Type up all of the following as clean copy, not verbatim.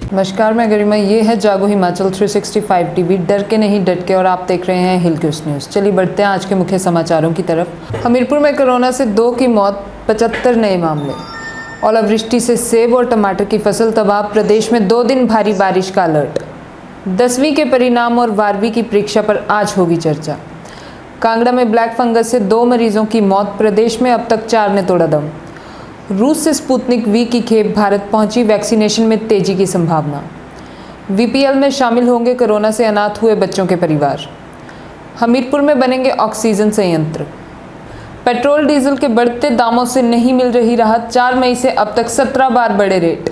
नमस्कार, मैं गरिमा। ये है जागो हिमाचल 365 टीवी। डर के नहीं डट के, और आप देख रहे हैं हिल क्यूज न्यूज़। चलिए बढ़ते हैं आज के मुख्य समाचारों की तरफ। हमीरपुर में कोरोना से 2 की मौत, 75 नए मामले। ओलावृष्टि से सेब और टमाटर की फसल तबाह। प्रदेश में 2 दिन भारी बारिश का अलर्ट। 10वीं के परिणाम और 12वीं की परीक्षा पर आज होगी चर्चा। कांगड़ा में ब्लैक फंगस से 2 मरीजों की मौत। प्रदेश में अब तक 4 ने तोड़ा दम। रूस से स्पुतनिक वी की खेप भारत पहुंची। वैक्सीनेशन में तेजी की संभावना। वीपीएल में शामिल होंगे कोरोना से अनाथ हुए बच्चों के परिवार। हमीरपुर में बनेंगे ऑक्सीजन संयंत्र। पेट्रोल डीजल के बढ़ते दामों से नहीं मिल रही राहत। 4 मई से अब तक 17 बार बढ़े रेट।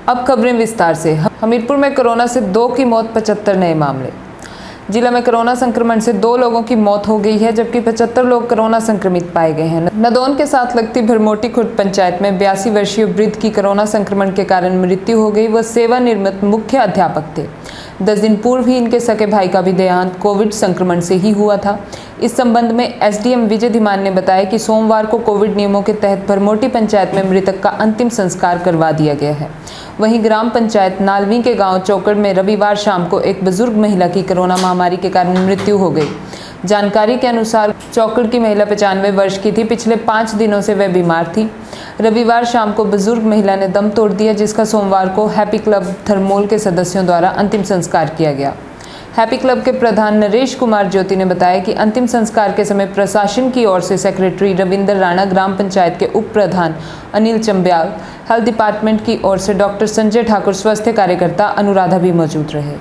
अब खबरें विस्तार से। हमीरपुर में कोरोना से 2 की मौत, 75 नए मामले। जिला में कोरोना संक्रमण से 2 लोगों की मौत हो गई है, जबकि 75 लोग कोरोना संक्रमित पाए गए हैं। नदौन के साथ लगती भरमोटी खुर्द पंचायत में 82 वर्षीय वृद्ध की कोरोना संक्रमण के कारण मृत्यु हो गई। वह सेवानिवृत्त मुख्य अध्यापक थे। 10 दिन पूर्व ही इनके सगे भाई का भी देहांत कोविड संक्रमण से ही हुआ था। इस संबंध में एसडीएम विजय धीमान ने बताया कि सोमवार को कोविड नियमों के तहत भरमोटी पंचायत में मृतक का अंतिम संस्कार करवा दिया गया है। वहीं ग्राम पंचायत नालवी के गांव चौकड़ में रविवार शाम को एक बुजुर्ग महिला की कोरोना महामारी के कारण मृत्यु हो गई। जानकारी के अनुसार चौकड़ की महिला 95 वर्ष की थी। पिछले 5 दिनों से वह बीमार थी। रविवार शाम को बुजुर्ग महिला ने दम तोड़ दिया, जिसका सोमवार को हैप्पी क्लब थर्मोल के सदस्यों द्वारा अंतिम संस्कार किया गया। हैप्पी क्लब के प्रधान नरेश कुमार ज्योति ने बताया कि अंतिम संस्कार के समय प्रशासन की ओर से सेक्रेटरी रविंदर राणा, ग्राम पंचायत के उप प्रधान अनिल चंब्याल, हेल्थ डिपार्टमेंट की ओर से डॉक्टर संजय ठाकुर, स्वास्थ्य कार्यकर्ता अनुराधा भी मौजूद रहे।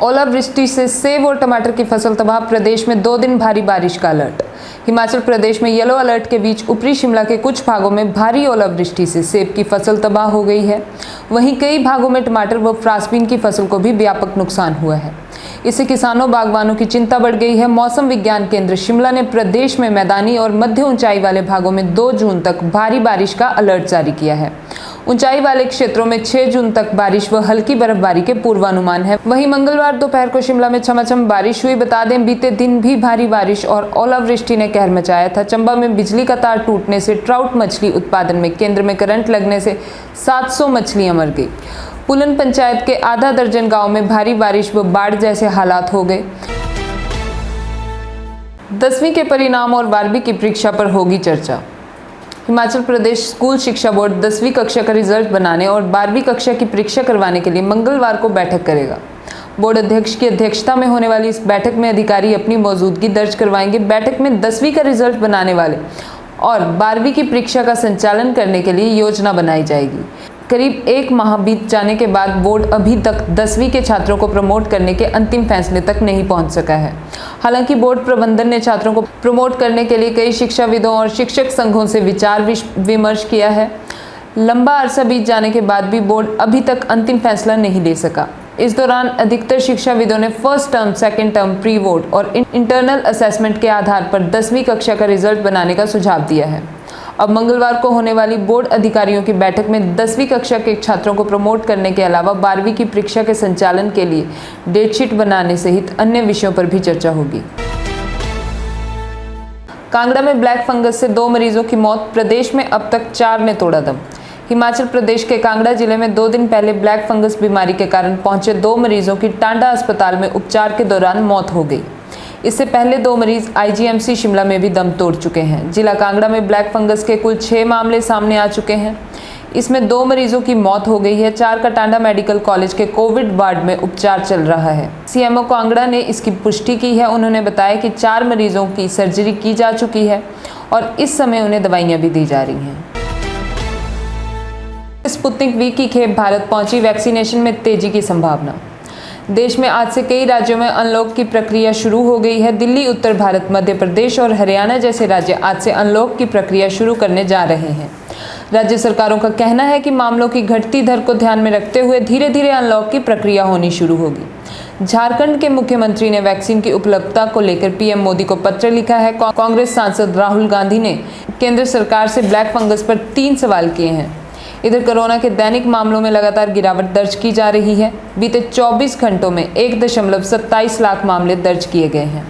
ओलावृष्टि से सेब और टमाटर की फसल तबाह। प्रदेश में 2 दिन भारी बारिश का अलर्ट। हिमाचल प्रदेश में येलो अलर्ट के बीच ऊपरी शिमला के कुछ भागों में भारी ओलावृष्टि से सेब की फसल तबाह हो गई है। वहीं कई भागों में टमाटर व फ्रांसबीन की फसल को भी व्यापक नुकसान हुआ है। इससे किसानों बागवानों की चिंता बढ़ गई है। मौसम विज्ञान केंद्र शिमला ने प्रदेश में मैदानी और मध्य ऊंचाई वाले भागों में 2 जून तक भारी बारिश का अलर्ट जारी किया है। ऊंचाई वाले क्षेत्रों में 6 जून तक बारिश व हल्की बर्फबारी के पूर्वानुमान है। वहीं मंगलवार दोपहर को शिमला में छमाछम बारिश हुई। बता दें, बीते दिन भी भारी बारिश और ओलावृष्टि ने कहर मचाया था। चंबा में बिजली का तार टूटने से ट्राउट मछली उत्पादन में केंद्र में करंट लगने से 700 मछलियां मर गई। पुलन पंचायत के आधा दर्जन गांव में भारी बारिश व बाढ़ जैसे हालात हो गए। 10वीं के परिणाम और 12वीं की परीक्षा पर होगी चर्चा। हिमाचल प्रदेश स्कूल शिक्षा बोर्ड 10वीं कक्षा का रिजल्ट बनाने और 12वीं कक्षा की परीक्षा करवाने के लिए मंगलवार को बैठक करेगा। बोर्ड अध्यक्ष की अध्यक्षता में होने वाली इस बैठक में अधिकारी अपनी मौजूदगी दर्ज करवाएंगे। बैठक में 10वीं का रिजल्ट बनाने वाले और 12वीं की परीक्षा का संचालन करने के लिए योजना बनाई जाएगी। करीब 1 माह बीत जाने के बाद बोर्ड अभी तक 10वीं के छात्रों को प्रमोट करने के अंतिम फैसले तक नहीं पहुंच सका है। हालांकि बोर्ड प्रबंधन ने छात्रों को प्रमोट करने के लिए कई शिक्षाविदों और शिक्षक संघों से विचार विमर्श किया है। लंबा अरसा बीत जाने के बाद भी बोर्ड अभी तक अंतिम फैसला नहीं ले सका। इस दौरान अधिकतर शिक्षाविदों ने first term, second term, pre vote और इंटरनल असेसमेंट के आधार पर 10वीं कक्षा का रिजल्ट बनाने का सुझाव दिया है। अब मंगलवार को होने वाली बोर्ड अधिकारियों की बैठक में 10वीं कक्षा के छात्रों को प्रमोट करने के अलावा 12वीं की परीक्षा के संचालन के लिए डेटशीट बनाने सहित अन्य विषयों पर भी चर्चा होगी। कांगड़ा में ब्लैक फंगस से 2 मरीजों की मौत। प्रदेश में अब तक 4 ने तोड़ा दम। हिमाचल प्रदेश के कांगड़ा जिले में 2 दिन पहले ब्लैक फंगस बीमारी के कारण पहुंचे 2 मरीजों की टांडा अस्पताल में उपचार के दौरान मौत हो गई। इससे पहले 2 मरीज आईजीएमसी शिमला में भी दम तोड़ चुके हैं। जिला कांगड़ा में ब्लैक फंगस के कुल 6 मामले सामने आ चुके हैं। इसमें 2 मरीजों की मौत हो गई है। 4 का टांडा मेडिकल कॉलेज के कोविड वार्ड में उपचार चल रहा है। सीएमओ कांगड़ा ने इसकी पुष्टि की है। उन्होंने बताया कि 4 मरीजों की सर्जरी की जा चुकी है और इस समय उन्हें दवाइयां भी दी जा रही हैं। स्पुतनिक वी की खेप भारत पहुंची। वैक्सीनेशन में तेजी की संभावना। देश में आज से कई राज्यों में अनलॉक की प्रक्रिया शुरू हो गई है। दिल्ली, उत्तर भारत, मध्य प्रदेश और हरियाणा जैसे राज्य आज से अनलॉक की प्रक्रिया शुरू करने जा रहे हैं। राज्य सरकारों का कहना है कि मामलों की घटती दर को ध्यान में रखते हुए धीरे धीरे अनलॉक की प्रक्रिया होनी शुरू होगी। झारखंड के मुख्यमंत्री ने वैक्सीन की उपलब्धता को लेकर पीएम मोदी को पत्र लिखा है। कांग्रेस सांसद राहुल गांधी ने केंद्र सरकार से ब्लैक फंगस पर 3 सवाल किए हैं। इधर कोरोना के दैनिक मामलों में लगातार गिरावट दर्ज की जा रही है। बीते 24 घंटों में 1.27 लाख मामले दर्ज किए गए हैं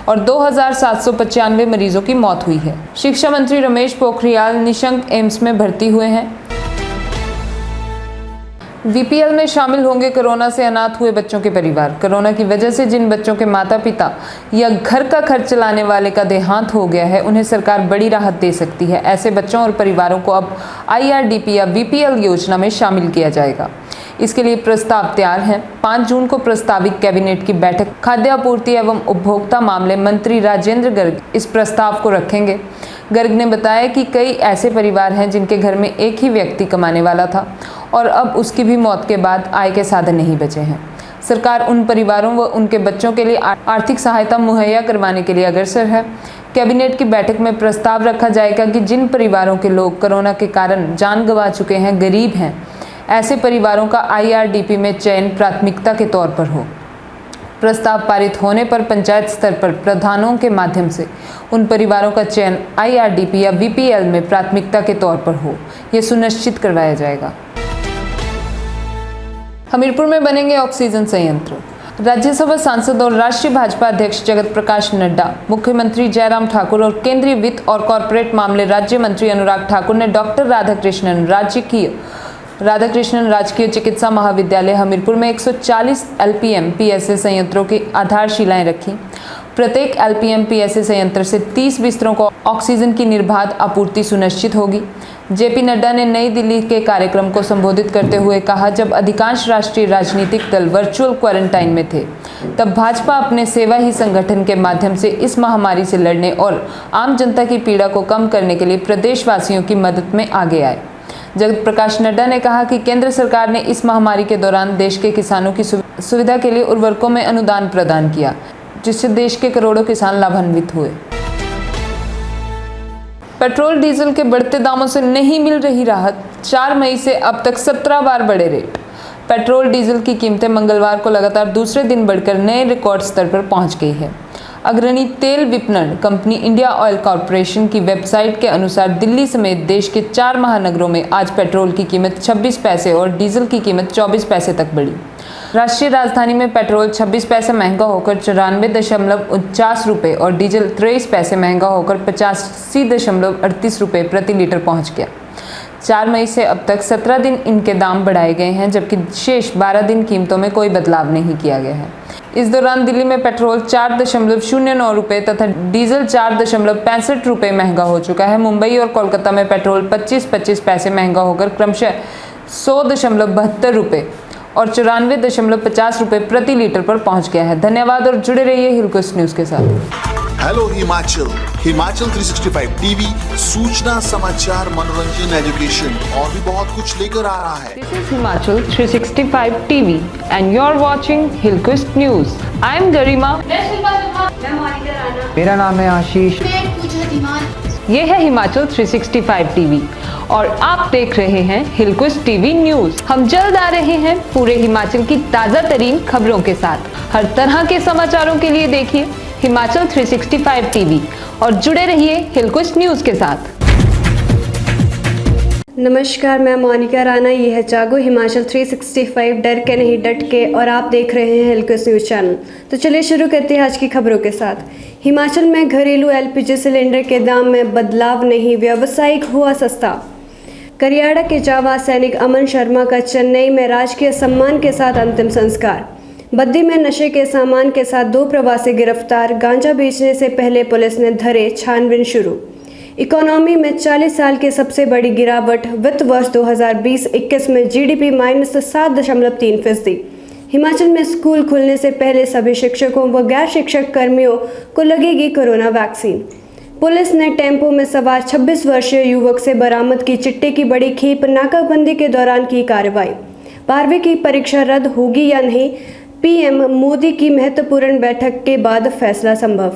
और 2795 मरीजों की मौत हुई है। शिक्षा मंत्री रमेश पोखरियाल निशंक एम्स में भर्ती हुए हैं। वीपीएल में शामिल होंगे कोरोना से अनाथ हुए बच्चों के परिवार। कोरोना की वजह से जिन बच्चों के माता पिता या घर का खर्च चलाने वाले का देहांत हो गया है, उन्हें सरकार बड़ी राहत दे सकती है। ऐसे बच्चों और परिवारों को अब आईआरडीपी या वीपीएल योजना में शामिल किया जाएगा। इसके लिए प्रस्ताव तैयार हैं। 5 जून को प्रस्तावित कैबिनेट की बैठक खाद्य आपूर्ति एवं उपभोक्ता मामले मंत्री राजेंद्र गर्ग इस प्रस्ताव को रखेंगे। गर्ग ने बताया कि कई ऐसे परिवार हैं जिनके घर में एक ही व्यक्ति कमाने वाला था और अब उसकी भी मौत के बाद आय के साधन नहीं बचे हैं। सरकार उन परिवारों व उनके बच्चों के लिए आर्थिक सहायता मुहैया करवाने के लिए अग्रसर है। कैबिनेट की बैठक में प्रस्ताव रखा जाएगा कि जिन परिवारों के लोग कोरोना के कारण जान गंवा चुके हैं, गरीब हैं, ऐसे परिवारों का आईआरडीपी में चयन प्राथमिकता के तौर पर हो। प्रस्ताव पारित होने पर पंचायत स्तर पर प्रधानों के माध्यम से उन परिवारों का चयन आईआरडीपी या वीपीएल में प्राथमिकता के तौर पर हो, यह सुनिश्चित करवाया जाएगा। हमीरपुर में बनेंगे ऑक्सीजन संयंत्र। राज्यसभा सांसद और राष्ट्रीय भाजपा अध्यक्ष जगत प्रकाश नड्डा, मुख्यमंत्री जयराम ठाकुर और केंद्रीय वित्त और कॉरपोरेट मामले राज्य मंत्री अनुराग ठाकुर ने डॉक्टर राधाकृष्णन राजकीय चिकित्सा महाविद्यालय हमीरपुर में 140 एलपीएम पीएसए संयंत्रों की आधारशिलाएं रखी। प्रत्येक एलपीएम पीएसए संयंत्र से 30 बिस्तरों को ऑक्सीजन की निर्बाध आपूर्ति सुनिश्चित होगी। जेपी नड्डा ने नई दिल्ली के कार्यक्रम को संबोधित करते हुए कहा, जब अधिकांश राष्ट्रीय राजनीतिक दल वर्चुअल क्वारंटाइन में थे, तब भाजपा अपने सेवा ही संगठन के माध्यम से इस महामारी से लड़ने और आम जनता की पीड़ा को कम करने के लिए प्रदेशवासियों की मदद में आगे आए। जगत प्रकाश नड्डा ने कहा कि केंद्र सरकार ने इस महामारी के दौरान देश के किसानों की सुविधा के लिए उर्वरकों में अनुदान प्रदान किया, जिससे देश के करोड़ों किसान लाभान्वित हुए। पेट्रोल डीजल के बढ़ते दामों से नहीं मिल रही राहत। 4 मई से अब तक 17 बार बढ़े रेट। पेट्रोल डीजल की कीमतें मंगलवार को लगातार दूसरे दिन बढ़कर नए रिकॉर्ड स्तर पर पहुंच गई है। अग्रणी तेल विपणन कंपनी इंडिया ऑयल कॉरपोरेशन की वेबसाइट के अनुसार दिल्ली समेत देश के 4 महानगरों में आज पेट्रोल की कीमत 26 पैसे और डीजल की कीमत 24 पैसे तक बढ़ी। राष्ट्रीय राजधानी में पेट्रोल 26 पैसे महंगा होकर 94.49 रुपये और डीजल 23 पैसे महंगा होकर 85.38 रुपये प्रति लीटर पहुंच गया। 4 मई से अब तक 17 दिन इनके दाम बढ़ाए गए हैं, जबकि शेष 12 दिन कीमतों में कोई बदलाव नहीं किया गया है। इस दौरान दिल्ली में पेट्रोल 4.09 रुपये तथा डीजल 4.65 रुपये महंगा हो चुका है। मुंबई और कोलकाता में पेट्रोल 25 पैसे महंगा होकर क्रमशः 100.72 रुपये और 94.50 रुपये प्रति लीटर पर पहुंच गया है। धन्यवाद और जुड़े रहिए हिलकोस्ट न्यूज के साथ। हेलो हिमाचल 365 टीवी सूचना, समाचार, मनोरंजन, एजुकेशन और भी बहुत कुछ लेकर आ रहा है। This is Himachal 365 TV and you're watching Hillquist News. I am Garima. मेरा नाम है आशीष। ये है हिमाचल 365 टीवी और आप देख रहे हैं हिलक्विस्ट टीवी न्यूज। हम जल्द आ रहे हैं पूरे हिमाचल की ताजा तरीन खबरों के साथ। हर तरह के समाचारों के लिए देखिए हिमाचल 365 टीवी और जुड़े रहिए हिलक्विस्ट न्यूज के साथ। नमस्कार, मैं मोनिका राणा। ये है जागो हिमाचल 365, डर के नहीं डट के, और आप देख रहे हैं हिलक्विस्ट न्यूज चैनल। तो चलिए शुरू करते हैं आज की खबरों के साथ। हिमाचल में घरेलू एलपीजी सिलेंडर के दाम में बदलाव नहीं, व्यावसायिक हुआ सस्ता। करियाड़ा के जाबाज सैनिक अमन शर्मा का चेन्नई में राजकीय सम्मान के साथ अंतिम संस्कार। बद्दी में नशे के सामान के साथ 2 प्रवासी गिरफ्तार। गांजा बेचने से पहले पुलिस ने धरे, छानबीन शुरू। इकोनॉमी में 40 साल की सबसे बड़ी गिरावट। वित्त वर्ष 2020-21 में जीडीपी -7.3%। हिमाचल में स्कूल खुलने से पहले सभी शिक्षकों व गैर शिक्षक कर्मियों को लगेगी कोरोना वैक्सीन। पुलिस ने टेम्पो में सवार 26 वर्षीय युवक से बरामद की चिट्टे की बड़ी खेप। नाकाबंदी के दौरान की कार्रवाई। 12वीं की परीक्षा रद्द होगी या नहीं, पीएम मोदी की महत्वपूर्ण बैठक के बाद फैसला संभव।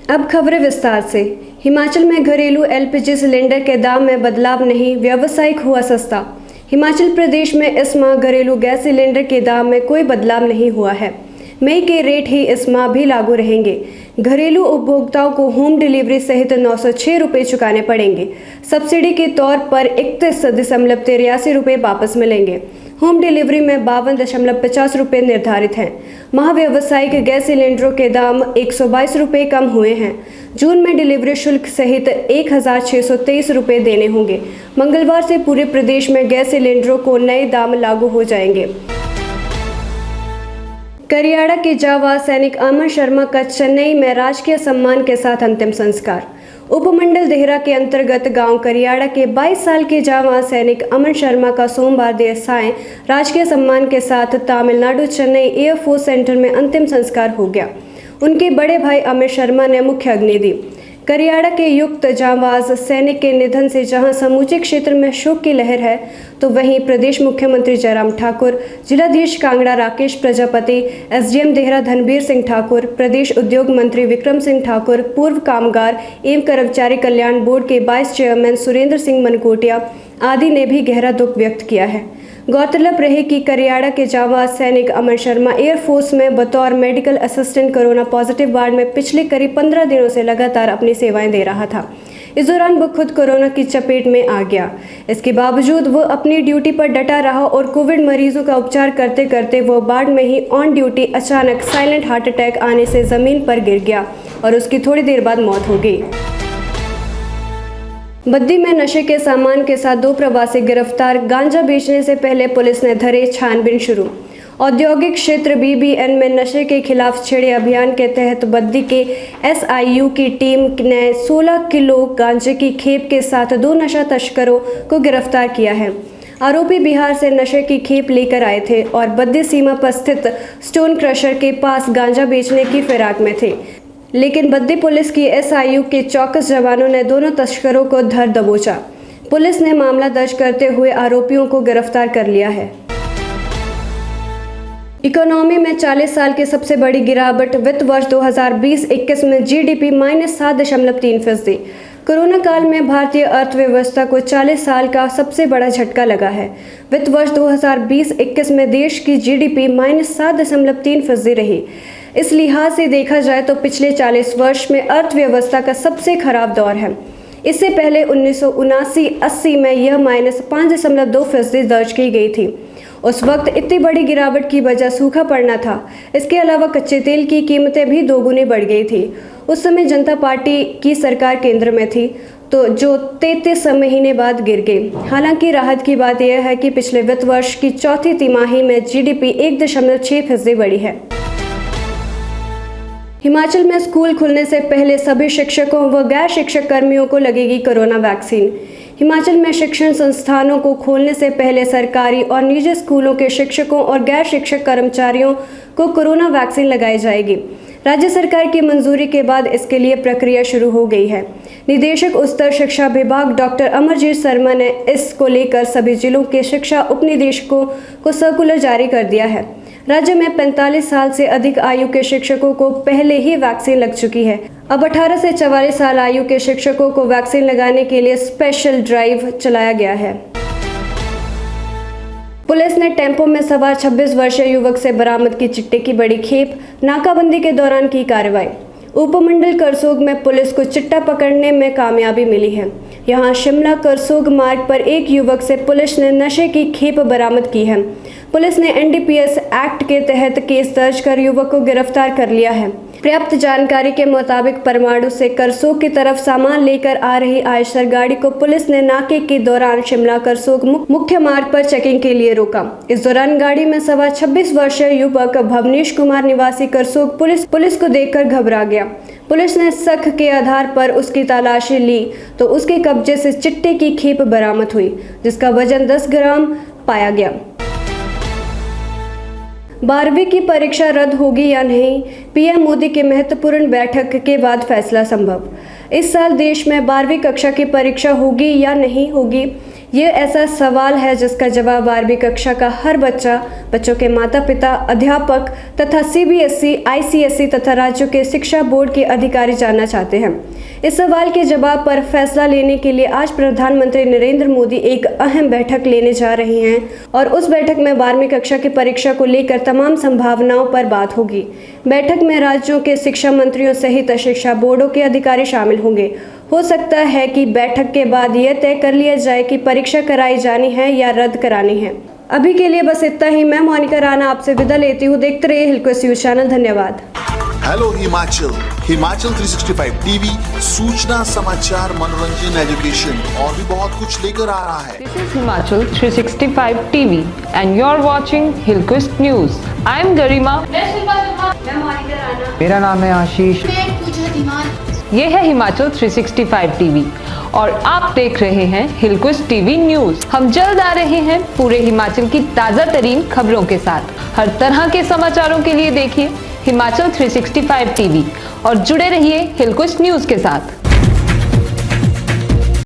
अब खबरें विस्तार से। हिमाचल में घरेलू एलपीजी सिलेंडर के दाम में बदलाव नहीं, व्यावसायिक हुआ सस्ता। हिमाचल प्रदेश में इस माह घरेलू गैस सिलेंडर के दाम में कोई बदलाव नहीं हुआ है। मई के रेट ही इस माह भी लागू रहेंगे। घरेलू उपभोक्ताओं को होम डिलीवरी सहित 906 रुपये चुकाने पड़ेंगे। सब्सिडी के तौर पर 31.83 रुपये वापस मिलेंगे। होम डिलीवरी में 52.50 रुपये निर्धारित हैं। महाव्यावसायिक गैस सिलेंडरों के दाम 122 रुपये कम हुए हैं। जून में डिलीवरी शुल्क सहित 1,623 रुपये देने होंगे। मंगलवार से पूरे प्रदेश में गैस सिलेंडरों को नए दाम लागू हो जाएंगे। करियाड़ा के जांबाज सैनिक अमन शर्मा का चेन्नई में राजकीय सम्मान के साथ अंतिम संस्कार। उपमंडल देहरा के अंतर्गत गांव करियाड़ा के 22 साल के जांबाज सैनिक अमन शर्मा का सोमवार देर सायं राजकीय सम्मान के साथ तमिलनाडु चेन्नई एयरफोर्स सेंटर में अंतिम संस्कार हो गया। उनके बड़े भाई अमित शर्मा ने मुख्य अग्नि दी। करियाड़ा के युक्त जांबाज सैनिक के निधन से जहां समूचे क्षेत्र में शोक की लहर है, तो वहीं प्रदेश मुख्यमंत्री जयराम ठाकुर, जिलाधीश कांगड़ा राकेश प्रजापति, एसडीएम देहरा धनबीर सिंह ठाकुर, प्रदेश उद्योग मंत्री विक्रम सिंह ठाकुर, पूर्व कामगार एवं कर्मचारी कल्याण बोर्ड के वाइस चेयरमैन सुरेंद्र सिंह मनकोटिया आदि ने भी गहरा दुख व्यक्त किया है। गौरतलब रहे कि करियाड़ा के जांबाज सैनिक अमन शर्मा एयरफोर्स में बतौर medical assistant corona positive ward में पिछले करीब 15 दिनों से लगातार अपनी सेवाएं दे रहा था। इस दौरान वो खुद कोरोना की चपेट में आ गया। इसके बावजूद वो अपनी ड्यूटी पर डटा रहा और कोविड मरीजों का उपचार करते करते वो वार्ड में ही ऑन ड्यूटी अचानक साइलेंट हार्ट अटैक आने से जमीन पर गिर गया और उसकी थोड़ी देर बाद मौत हो गई। बद्दी में नशे के सामान के साथ 2 प्रवासी गिरफ्तार। गांजा बेचने से पहले पुलिस ने धरे छानबीन शुरू। औद्योगिक क्षेत्र बीबीएन में नशे के खिलाफ छेड़े अभियान के तहत बद्दी के एसआईयू की टीम ने 16 किलो गांजे की खेप के साथ 2 नशा तस्करों को गिरफ्तार किया है। आरोपी बिहार से नशे की खेप लेकर आए थे और बद्दी सीमा पर स्थित स्टोन क्रशर के पास गांजा बेचने की फिराक में थे, लेकिन बद्दी पुलिस की एसआईयू के चौकस जवानों ने दोनों तस्करों को धर दबोचा। पुलिस ने मामला दर्ज करते हुए आरोपियों को गिरफ्तार कर लिया है। इकोनॉमी में 40 साल की सबसे बड़ी गिरावट। वित्त वर्ष 2020-21 में जीडीपी -7.3%। कोरोना काल में भारतीय अर्थव्यवस्था को 40 साल का सबसे बड़ा झटका लगा है। वित्त वर्ष 2020-21 में देश की जीडीपी -7.3% रही। इस लिहाज से देखा जाए तो पिछले 40 वर्ष में अर्थव्यवस्था का सबसे खराब दौर है। इससे पहले 1979-80 में यह -5.2% दर्ज की गई थी। उस वक्त इतनी बड़ी गिरावट की वजह सूखा पड़ना था। इसके अलावा कच्चे तेल की कीमतें भी दोगुनी बढ़ गई थी। उस समय जनता पार्टी की सरकार केंद्र में थी, तो जो 33 महीने बाद गिर गई। हालांकि राहत की बात यह है कि पिछले वित्त वर्ष की चौथी तिमाही में जीडीपी 1.6% बढ़ी है। हिमाचल में स्कूल खुलने से पहले सभी शिक्षकों व गैर शिक्षक कर्मियों को लगेगी कोरोना वैक्सीन। हिमाचल में शिक्षण संस्थानों को खोलने से पहले सरकारी और निजी स्कूलों के शिक्षकों और गैर शिक्षक कर्मचारियों को कोरोना वैक्सीन लगाई जाएगी। राज्य सरकार की मंजूरी के बाद इसके लिए प्रक्रिया शुरू हो गई है। निदेशक उच्चतर शिक्षा विभाग डॉक्टर अमरजीत शर्मा ने इसको लेकर सभी जिलों के शिक्षा उपनिदेशकों को सर्कुलर जारी कर दिया है। राज्य में 45 साल से अधिक आयु के शिक्षकों को पहले ही वैक्सीन लग चुकी है। अब 18 से 44 साल आयु के शिक्षकों को वैक्सीन लगाने के लिए स्पेशल ड्राइव चलाया गया है। पुलिस ने टेम्पो में सवार 26 वर्षीय युवक से बरामद की चिट्टे की बड़ी खेप। नाकाबंदी के दौरान की कार्रवाई। उपमंडल करसोग में पुलिस को चिट्टा पकड़ने में कामयाबी मिली है। यहां शिमला करसोग मार्ग पर एक युवक से पुलिस ने नशे की खेप बरामद की है। पुलिस ने एनडीपीएस एक्ट के तहत केस दर्ज कर युवक को गिरफ्तार कर लिया है। प्राप्त जानकारी के मुताबिक परमाणु से करसोग की तरफ सामान लेकर आ रही आयशर गाड़ी को पुलिस ने नाके के दौरान शिमला करसोग मुख्य मार्ग पर चेकिंग के लिए रोका। इस दौरान गाड़ी में सवार 26 वर्षीय युवक भवनेश कुमार निवासी करसोग पुलिस को देखकर घबरा गया। पुलिस ने शक के आधार पर उसकी तलाशी ली तो उसके कब्जे से चिट्टे की खेप बरामद हुई, जिसका वजन 10 ग्राम पाया गया। 12वीं की परीक्षा रद्द होगी या नहीं, पीएम मोदी के महत्वपूर्ण बैठक के बाद फैसला संभव। इस साल देश में 12वीं कक्षा की परीक्षा होगी या नहीं होगी, ये ऐसा सवाल है जिसका जवाब 12वीं कक्षा का हर बच्चों के माता पिता, अध्यापक तथा सीबीएसई, आईसीएसई तथा राज्यों के शिक्षा बोर्ड के अधिकारी जानना चाहते हैं। इस सवाल के जवाब पर फैसला लेने के लिए आज प्रधानमंत्री नरेंद्र मोदी एक अहम बैठक लेने जा रहे हैं और उस बैठक में 12वीं कक्षा की परीक्षा को लेकर तमाम संभावनाओं पर बात होगी। बैठक में राज्यों के शिक्षा मंत्रियों सहित शिक्षा बोर्डों के अधिकारी शामिल होंगे। हो सकता है कि बैठक के बाद यह तय कर लिया जाए कि परीक्षा कराई जानी है या रद्द करानी है। अभी के लिए बस इतना ही। मैं मोनिका राणा आपसे विदा लेती हूँ। देखते रहिए हिलक्वेस्ट न्यूज चैनल। धन्यवाद। हेलो हिमाचल, हिमाचल 365 टीवी सूचना, समाचार, मनोरंजन, एजुकेशन और भी बहुत कुछ लेकर आ रहा है। This is Himachal 365 TV and you're watching Hillquist News. I am Garima. मैं मोनिका राणा। मेरा नाम है आशीष। ये है हिमाचल 365 टीवी और आप देख रहे हैं हिलक्विस्ट टीवी न्यूज। हम जल्द आ रहे हैं पूरे हिमाचल की ताजा तरीन खबरों के साथ। हर तरह के समाचारों के लिए देखिए हिमाचल 365 टीवी और जुड़े रहिए हिलक्विस्ट न्यूज के साथ।